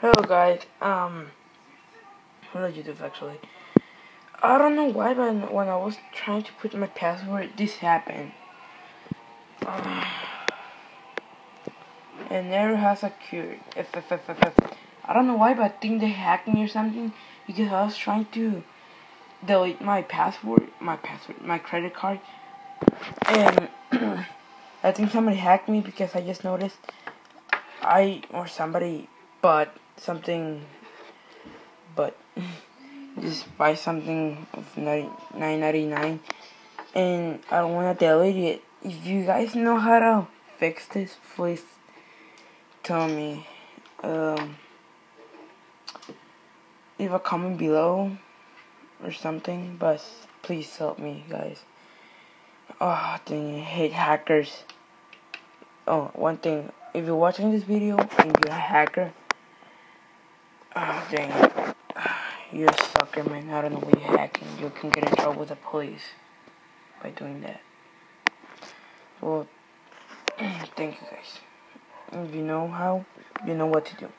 Hello guys, hello YouTube actually. I don't know why, but when I was trying to put my password, this happened. And error has occurred. I don't know why, but I think they hacked me or something, because I was trying to delete my my credit card, and I think somebody hacked me because I just noticed somebody bought something, but just buy something of $9.99, and I don't want to delete it. If you guys know how to fix this, please tell me. Leave a comment below or something, but please help me, guys. Oh, dang, I hate hackers. Oh, one thing, if you're watching this video and you're a hacker, oh, dang, you're a sucker, man. I don't know why you're hacking. You can get in trouble with the police by doing that. Well, thank you guys. If you know how, you know what to do.